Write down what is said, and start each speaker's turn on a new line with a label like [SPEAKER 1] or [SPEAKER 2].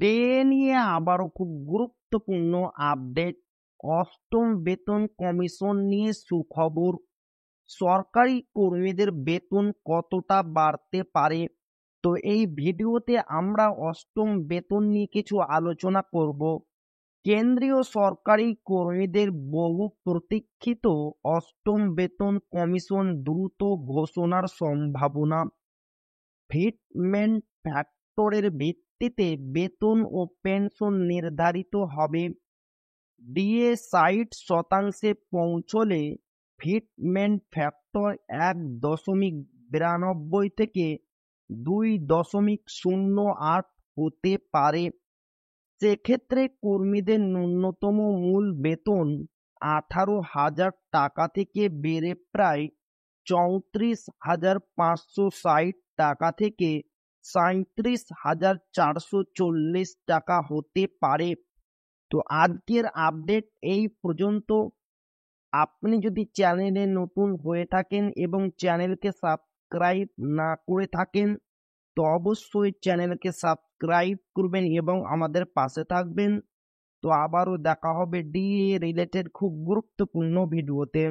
[SPEAKER 1] DA নিয়ে আবারও খুব গুরুত্বপূর্ণ আপডেট। অষ্টম বেতন কমিশন নিয়ে সুখবর। সরকারি কর্মীদের বেতন কতটা বাড়তে পারে? তো এই ভিডিওতে আমরা অষ্টম বেতন নিয়ে কিছু আলোচনা করব। কেন্দ্রীয় সরকারি কর্মীদের বহু প্রতীক্ষিত অষ্টম বেতন কমিশন দ্রুত ঘোষণার সম্ভাবনা। ফিটমেন্ট ফ্যাক্টরের ভিত্তিতে বেতন ও পেনশন নির্ধারিত হবে। ডিএ ৬০% পৌঁছলে ফিটমেন্ট ফ্যাক্টর ১.৯২ থেকে ২.০৮ হতে পারে। সেক্ষেত্রে কর্মীদের ন্যূনতম মূল বেতন ১৮,০০০ থেকে বেড়ে প্রায় ৩৪,৫৬০ থেকে ৩৭,৪৪০ হতে পারে। তো আজকের আপডেট এই পর্যন্ত। আপনি যদি চ্যানেলে নতুন হয়ে থাকেন এবং চ্যানেলকে সাবস্ক্রাইব না করে থাকেন, তো অবশ্যই চ্যানেলকে সাবস্ক্রাইব করবেন এবং আমাদের পাশে থাকবেন। তো আবারও দেখা হবে ডিএ রিলেটেড খুব গুরুত্বপূর্ণ ভিডিওতে।